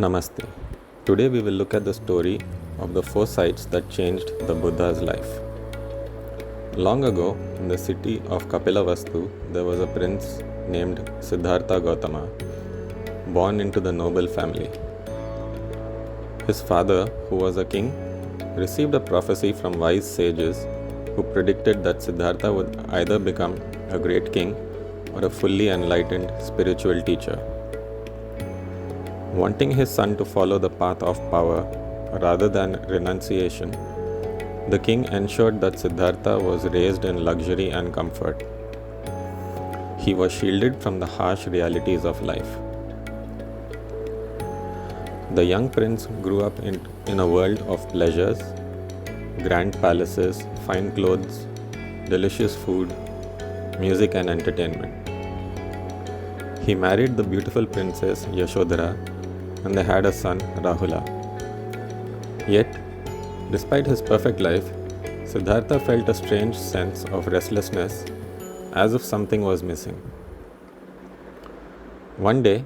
Namaste. Today we will look at the story of the four sights that changed the Buddha's life. Long ago, in the city of Kapilavastu, there was a prince named Siddhartha Gautama, born into the noble family. His father, who was a king, received a prophecy from wise sages who predicted that Siddhartha would either become a great king or a fully enlightened spiritual teacher. Wanting his son to follow the path of power rather than renunciation, the king ensured that Siddhartha was raised in luxury and comfort. He was shielded from the harsh realities of life. The young prince grew up in a world of pleasures, grand palaces, fine clothes, delicious food, music and entertainment. He married the beautiful princess Yashodhara and they had a son, Rahula. Yet, despite his perfect life, Siddhartha felt a strange sense of restlessness, as if something was missing. One day,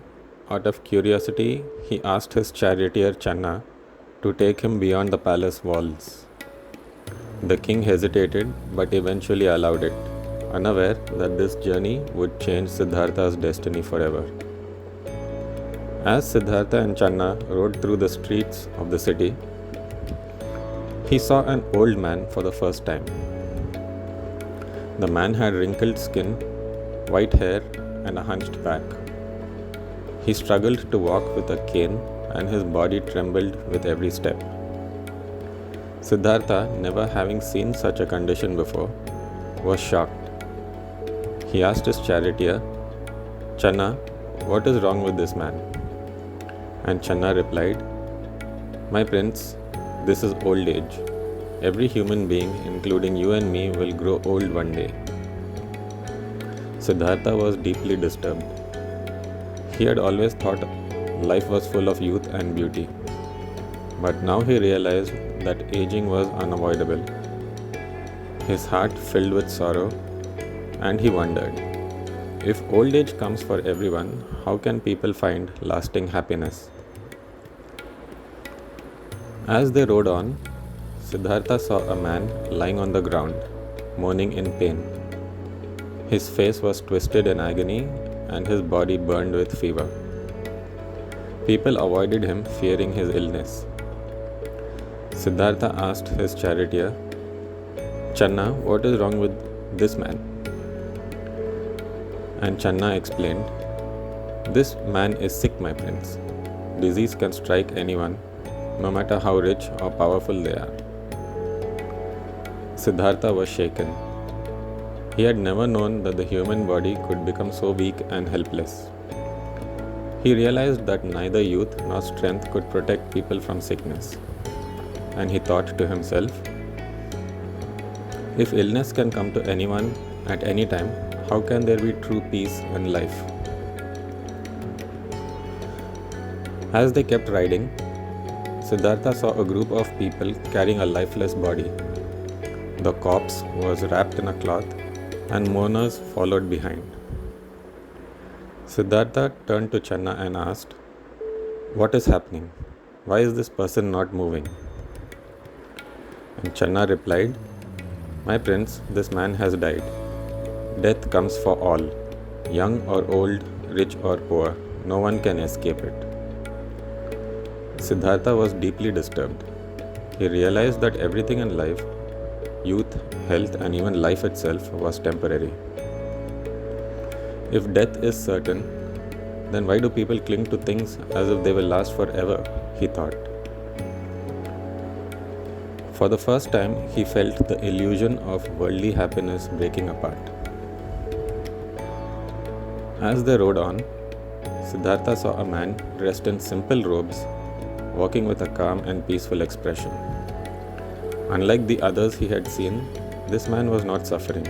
out of curiosity, he asked his charioteer Channa to take him beyond the palace walls. The king hesitated but eventually allowed it, unaware that this journey would change Siddhartha's destiny forever. As Siddhartha and Channa rode through the streets of the city, he saw an old man for the first time. The man had wrinkled skin, white hair, and a hunched back. He struggled to walk with a cane, and his body trembled with every step. Siddhartha, never having seen such a condition before, was shocked. He asked his charioteer, "Channa, what is wrong with this man?" And Channa replied, "My prince, this is old age. Every human being, including you and me, will grow old one day." Siddhartha was deeply disturbed. He had always thought life was full of youth and beauty, but now he realized that aging was unavoidable. His heart filled with sorrow, and he wondered, if old age comes for everyone, how can people find lasting happiness? As they rode on, Siddhartha saw a man lying on the ground, moaning in pain. His face was twisted in agony and his body burned with fever. People avoided him, fearing his illness. Siddhartha asked his charioteer, "Channa, what is wrong with this man?" And Channa explained, "This man is sick, my prince. Disease can strike anyone, no matter how rich or powerful they are." Siddhartha was shaken. He had never known that the human body could become so weak and helpless. He realized that neither youth nor strength could protect people from sickness. And he thought to himself, if illness can come to anyone at any time, how can there be true peace in life? As they kept riding, Siddhartha saw a group of people carrying a lifeless body. The corpse was wrapped in a cloth, and mourners followed behind. Siddhartha turned to Channa and asked, "What is happening? Why is this person not moving?" And Channa replied, "My prince, this man has died. Death comes for all, young or old, rich or poor. No one can escape it." Siddhartha was deeply disturbed. He realized that everything in life, youth, health, and even life itself, was temporary. If death is certain, then why do people cling to things as if they will last forever? He thought. For the first time, he felt the illusion of worldly happiness breaking apart. As they rode on, Siddhartha saw a man dressed in simple robes, walking with a calm and peaceful expression. Unlike the others he had seen, this man was not suffering.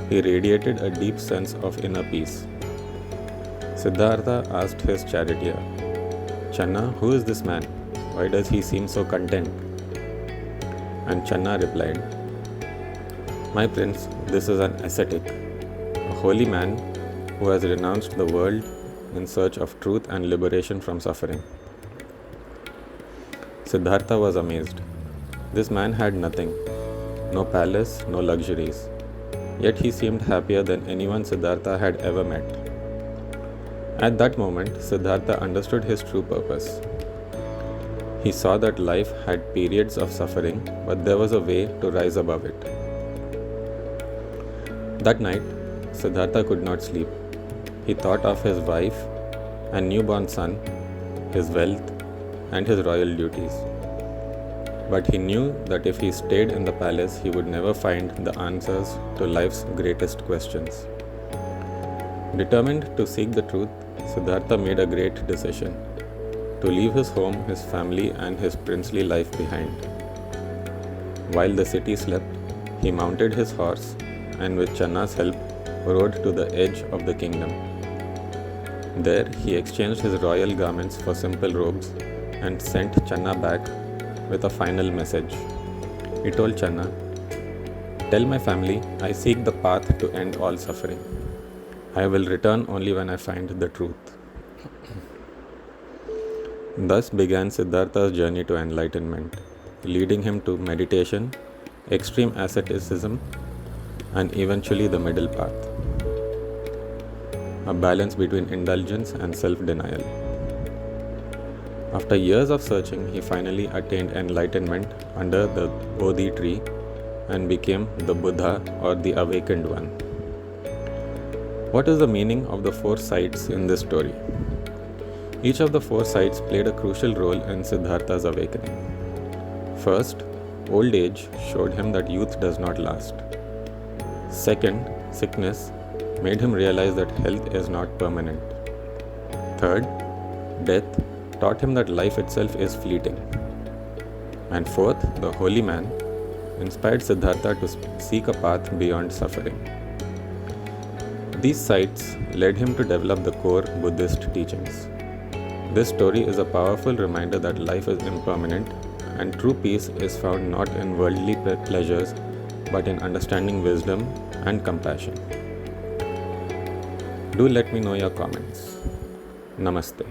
He radiated a deep sense of inner peace. Siddhartha asked his charioteer, "Channa, who is this man? Why does he seem so content?" And Channa replied, "My prince, this is an ascetic, a holy man who has renounced the world in search of truth and liberation from suffering. Siddhartha was amazed. This man had nothing, no palace, no luxuries. Yet he seemed happier than anyone Siddhartha had ever met. At that moment, Siddhartha understood his true purpose. He saw that life had periods of suffering, but there was a way to rise above it. That night, Siddhartha could not sleep. He thought of his wife and newborn son, his wealth, and his royal duties. But he knew that if he stayed in the palace, he would never find the answers to life's greatest questions. Determined to seek the truth, Siddhartha made a great decision: to leave his home, his family, and his princely life behind. While the city slept, he mounted his horse and with Channa's help rode to the edge of the kingdom. There he exchanged his royal garments for simple robes and sent Channa back with a final message. He told Channa, "Tell my family I seek the path to end all suffering. I will return only when I find the truth." Thus began Siddhartha's journey to enlightenment, leading him to meditation, extreme asceticism, and eventually the middle path, a balance between indulgence and self-denial. After years of searching, he finally attained enlightenment under the Bodhi tree and became the Buddha, or the awakened one. What is the meaning of the 4 sights in this story? Each of the 4 sights played a crucial role in Siddhartha's awakening. First, old age showed him that youth does not last. Second, sickness made him realize that health is not permanent. Third, death taught him that life itself is fleeting. And fourth, the holy man inspired Siddhartha to seek a path beyond suffering. These sights led him to develop the core Buddhist teachings. This story is a powerful reminder that life is impermanent and true peace is found not in worldly pleasures but in understanding wisdom and compassion. Do let me know your comments. Namaste.